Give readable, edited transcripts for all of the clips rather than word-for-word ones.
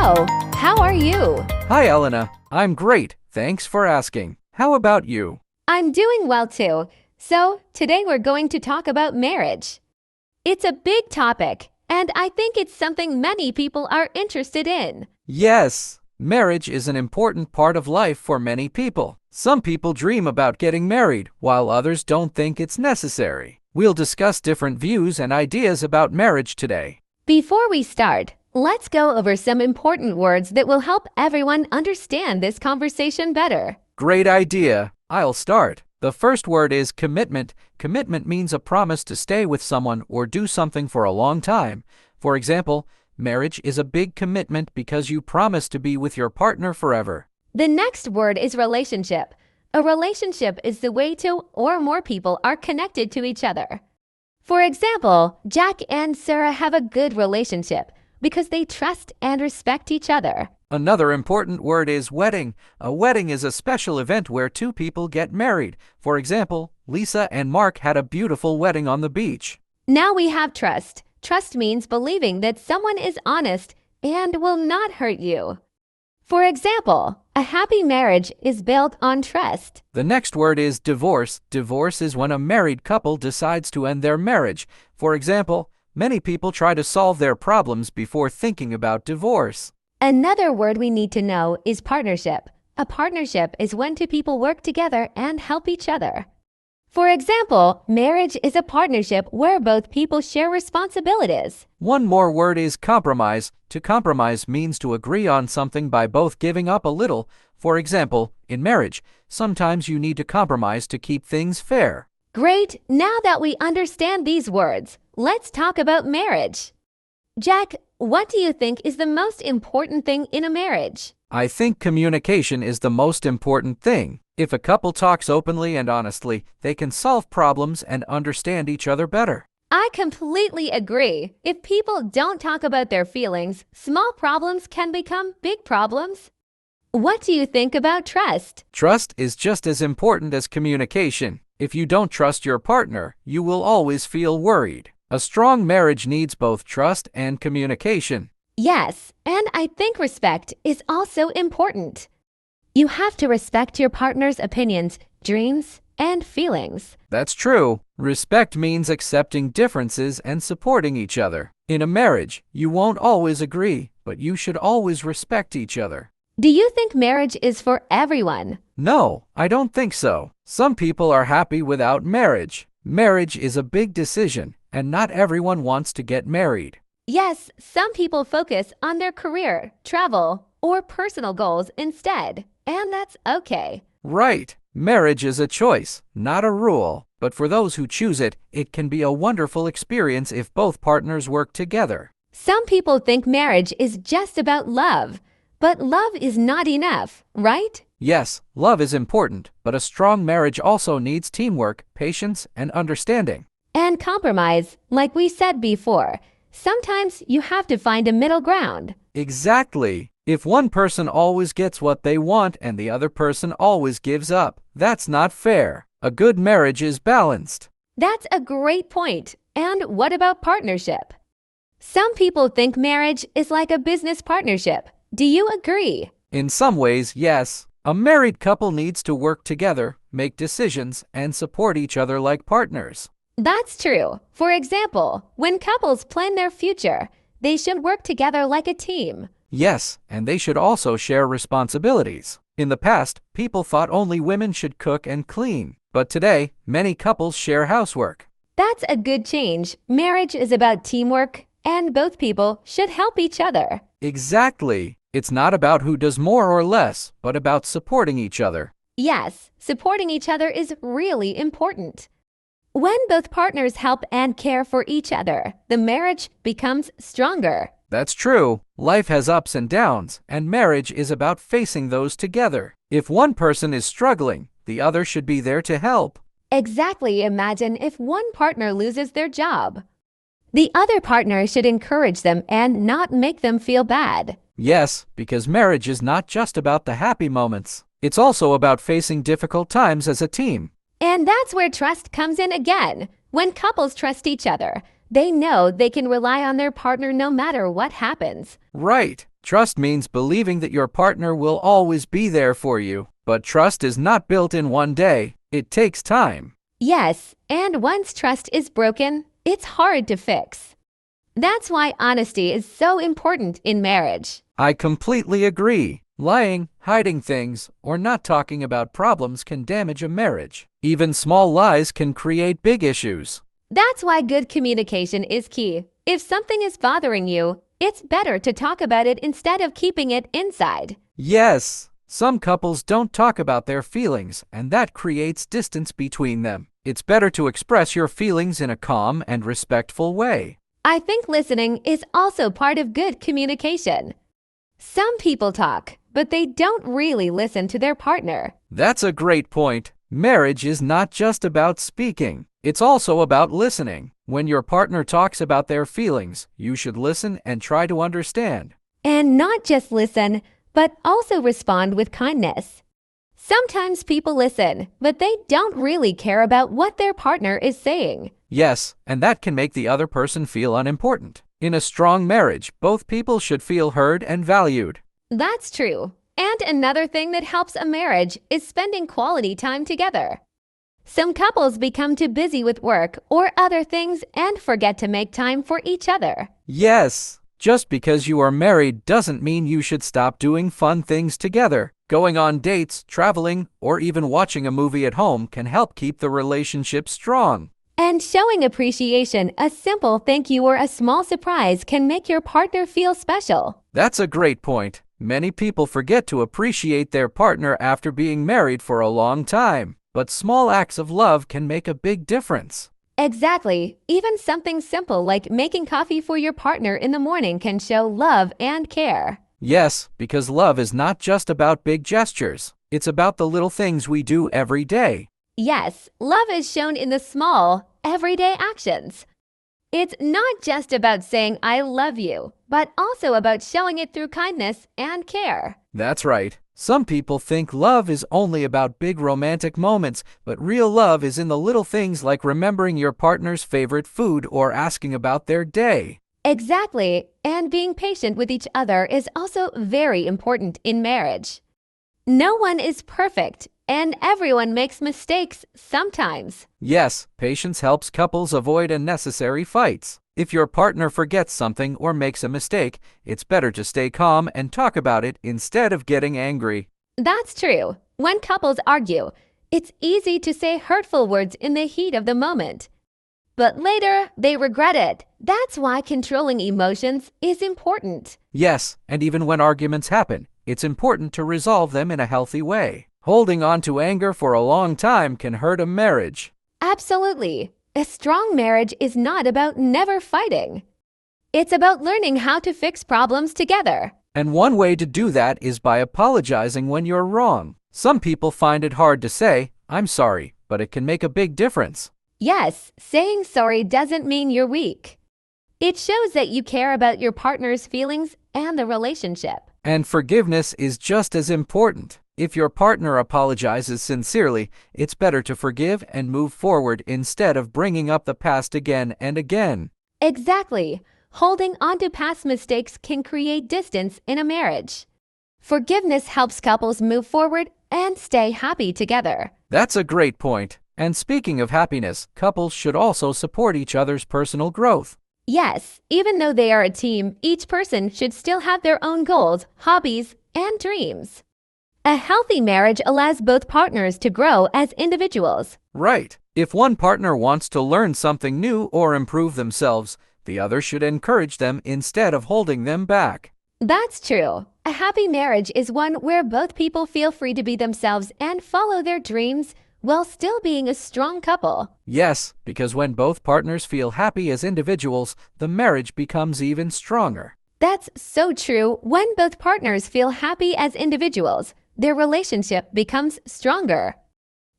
Hello, how are you? Hi, Elena. I'm great. Thanks for asking. How about you? I'm doing well too. So, today we're going to talk about marriage. It's a big topic, and I think it's something many people are interested in. Yes, marriage is an important part of life for many people. Some people dream about getting married, while others don't think it's necessary. We'll discuss different views and ideas about marriage today. Before we start, let's go over some important words that will help everyone understand this conversation better. Great idea. I'll start. The first word is commitment. Commitment means a promise to stay with someone or do something for a long time. For example, marriage is a big commitment because you promise to be with your partner forever. The next word is relationship. A relationship is the way two or more people are connected to each other. For example, Jack and Sarah have a good relationship because they trust and respect each other. Another important word is wedding. A wedding is a special event where two people get married. For example, Lisa and Mark had a beautiful wedding on the beach. Now we have trust. Trust means believing that someone is honest and will not hurt you. For example, a happy marriage is built on trust. The next word is divorce. Divorce is when a married couple decides to end their marriage. For example, many people try to solve their problems before thinking about divorce. Another word we need to know is partnership. A partnership is when two people work together and help each other. For example, marriage is a partnership where both people share responsibilities. One more word is compromise. To compromise means to agree on something by both giving up a little. For example, in marriage, sometimes you need to compromise to keep things fair. Great! Now that we understand these words, let's talk about marriage. Jack, what do you think is the most important thing in a marriage? I think communication is the most important thing. If a couple talks openly and honestly, they can solve problems and understand each other better. I completely agree. If people don't talk about their feelings, small problems can become big problems. What do you think about trust? Trust is just as important as communication. If you don't trust your partner, you will always feel worried. A strong marriage needs both trust and communication. Yes, and I think respect is also important. You have to respect your partner's opinions, dreams, and feelings. That's true. Respect means accepting differences and supporting each other. In a marriage, you won't always agree, but you should always respect each other. Do you think marriage is for everyone? No, I don't think so. Some people are happy without marriage. Marriage is a big decision, and not everyone wants to get married. Yes, some people focus on their career, travel, or personal goals instead, and that's okay. Right. Marriage is a choice, not a rule. But for those who choose it, it can be a wonderful experience if both partners work together. Some people think marriage is just about love, but love is not enough, right? Yes, love is important, but a strong marriage also needs teamwork, patience, and understanding. And compromise, like we said before. Sometimes you have to find a middle ground. Exactly. If one person always gets what they want and the other person always gives up, that's not fair. A good marriage is balanced. That's a great point. And what about partnership? Some people think marriage is like a business partnership. Do you agree? In some ways, yes. A married couple needs to work together, make decisions, and support each other like partners. That's true. For example, when couples plan their future, they should work together like a team. Yes, and they should also share responsibilities. In the past, people thought only women should cook and clean, but today, many couples share housework. That's a good change. Marriage is about teamwork, and both people should help each other. Exactly. It's not about who does more or less, but about supporting each other. Yes, supporting each other is really important. When both partners help and care for each other, the marriage becomes stronger. That's true. Life has ups and downs, and marriage is about facing those together. If one person is struggling, the other should be there to help. Exactly. Imagine if one partner loses their job. The other partner should encourage them and not make them feel bad. Yes, because marriage is not just about the happy moments. It's also about facing difficult times as a team. And that's where trust comes in again. When couples trust each other, they know they can rely on their partner no matter what happens. Right. Trust means believing that your partner will always be there for you. But trust is not built in one day. It takes time. Yes, and once trust is broken, it's hard to fix. That's why honesty is so important in marriage. I completely agree. Lying, hiding things, or not talking about problems can damage a marriage. Even small lies can create big issues. That's why good communication is key. If something is bothering you, it's better to talk about it instead of keeping it inside. Yes, some couples don't talk about their feelings, and that creates distance between them. It's better to express your feelings in a calm and respectful way. I think listening is also part of good communication. Some people talk, but they don't really listen to their partner. That's a great point. Marriage is not just about speaking. It's also about listening. When your partner talks about their feelings, you should listen and try to understand. And not just listen, but also respond with kindness. Sometimes people listen, but they don't really care about what their partner is saying. Yes, and that can make the other person feel unimportant. In a strong marriage, both people should feel heard and valued. That's true. And another thing that helps a marriage is spending quality time together. Some couples become too busy with work or other things and forget to make time for each other. Yes, just because you are married doesn't mean you should stop doing fun things together. Going on dates, traveling, or even watching a movie at home can help keep the relationship strong. And showing appreciation, a simple thank you or a small surprise can make your partner feel special. That's a great point. Many people forget to appreciate their partner after being married for a long time. But small acts of love can make a big difference. Exactly. Even something simple like making coffee for your partner in the morning can show love and care. Yes, because love is not just about big gestures. It's about the little things we do every day. Yes, love is shown in the small, everyday actions. It's not just about saying I love you, but also about showing it through kindness and care. That's right. Some people think love is only about big romantic moments, but real love is in the little things like remembering your partner's favorite food or asking about their day. Exactly, and being patient with each other is also very important in marriage. No one is perfect, and everyone makes mistakes sometimes. Yes, patience helps couples avoid unnecessary fights. If your partner forgets something or makes a mistake, it's better to stay calm and talk about it instead of getting angry. That's true. When couples argue, it's easy to say hurtful words in the heat of the moment. But later, they regret it. That's why controlling emotions is important. Yes, and even when arguments happen, it's important to resolve them in a healthy way. Holding on to anger for a long time can hurt a marriage. Absolutely. A strong marriage is not about never fighting. It's about learning how to fix problems together. And one way to do that is by apologizing when you're wrong. Some people find it hard to say, "I'm sorry," but it can make a big difference. Yes, saying sorry doesn't mean you're weak. It shows that you care about your partner's feelings and the relationship. And forgiveness is just as important. If your partner apologizes sincerely, it's better to forgive and move forward instead of bringing up the past again and again. Exactly. Holding on to past mistakes can create distance in a marriage. Forgiveness helps couples move forward and stay happy together. That's a great point. And speaking of happiness, couples should also support each other's personal growth. Yes, even though they are a team, each person should still have their own goals, hobbies, and dreams. A healthy marriage allows both partners to grow as individuals. Right. If one partner wants to learn something new or improve themselves, the other should encourage them instead of holding them back. That's true. A happy marriage is one where both people feel free to be themselves and follow their dreams while still being a strong couple. Yes, because when both partners feel happy as individuals, the marriage becomes even stronger. That's so true. When both partners feel happy as individuals, their relationship becomes stronger.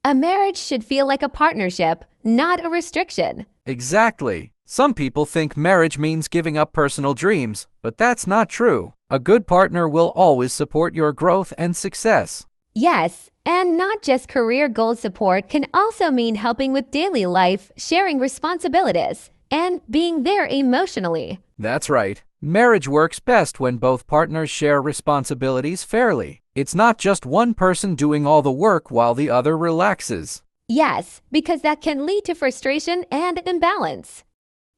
A marriage should feel like a partnership, not a restriction. Exactly. Some people think marriage means giving up personal dreams, but that's not true. A good partner will always support your growth and success. Yes, and not just career goal support can also mean helping with daily life, sharing responsibilities, and being there emotionally. That's right. Marriage works best when both partners share responsibilities fairly. It's not just one person doing all the work while the other relaxes. Yes, because that can lead to frustration and imbalance.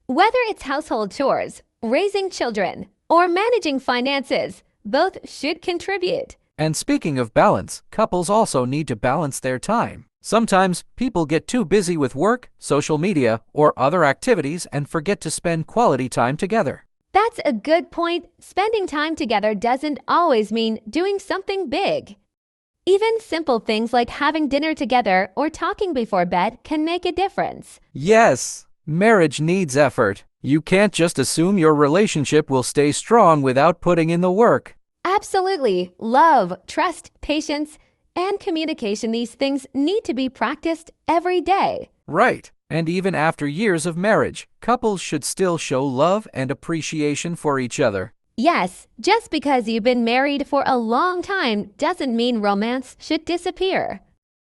Whether it's household chores, raising children, or managing finances, both should contribute. And speaking of balance, couples also need to balance their time. Sometimes people get too busy with work, social media, or other activities and forget to spend quality time together. That's a good point. Spending time together doesn't always mean doing something big. Even simple things like having dinner together or talking before bed can make a difference. Yes, marriage needs effort. You can't just assume your relationship will stay strong without putting in the work. Absolutely. Love, trust, patience, and communication, these things need to be practiced every day. Right. And even after years of marriage, couples should still show love and appreciation for each other. Yes, just because you've been married for a long time doesn't mean romance should disappear.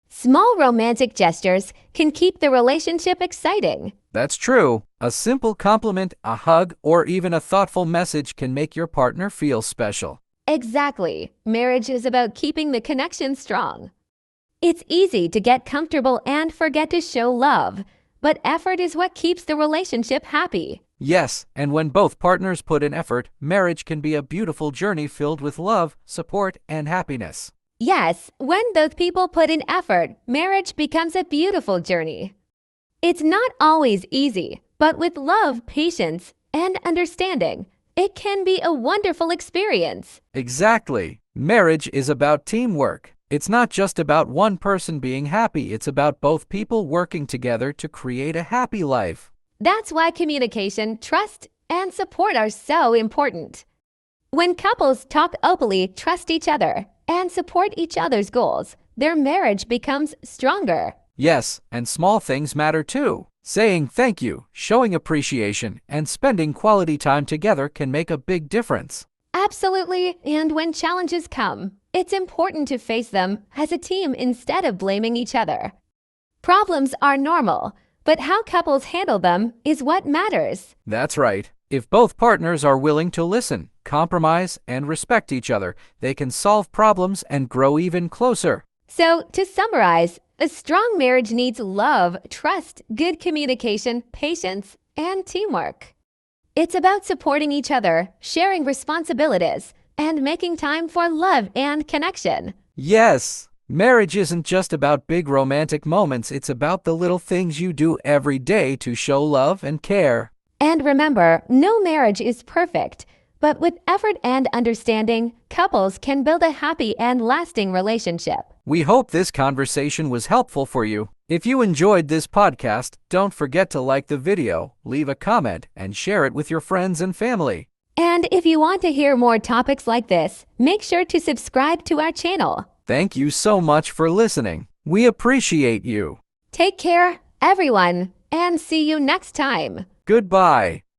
Small romantic gestures can keep the relationship exciting. That's true. A simple compliment, a hug, or even a thoughtful message can make your partner feel special. Exactly. Marriage is about keeping the connection strong. It's easy to get comfortable and forget to show love, but effort is what keeps the relationship happy. Yes, and when both partners put in effort, marriage can be a beautiful journey filled with love, support, and happiness. Yes, when both people put in effort, marriage becomes a beautiful journey. It's not always easy, but with love, patience, and understanding, it can be a wonderful experience. Exactly. Marriage is about teamwork. It's not just about one person being happy, it's about both people working together to create a happy life. That's why communication, trust, and support are so important. When couples talk openly, trust each other, and support each other's goals, their marriage becomes stronger. Yes, and small things matter too. Saying thank you, showing appreciation, and spending quality time together can make a big difference. Absolutely, and when challenges come, it's important to face them as a team instead of blaming each other. Problems are normal, but how couples handle them is what matters. That's right. If both partners are willing to listen, compromise, and respect each other, they can solve problems and grow even closer. So, to summarize, a strong marriage needs love, trust, good communication, patience, and teamwork. It's about supporting each other, sharing responsibilities, and making time for love and connection. Yes, marriage isn't just about big romantic moments, it's about the little things you do every day to show love and care. And remember, no marriage is perfect, but with effort and understanding, couples can build a happy and lasting relationship. We hope this conversation was helpful for you. If you enjoyed this podcast, don't forget to like the video, leave a comment, and share it with your friends and family. And if you want to hear more topics like this, make sure to subscribe to our channel. Thank you so much for listening. We appreciate you. Take care, everyone, and see you next time. Goodbye.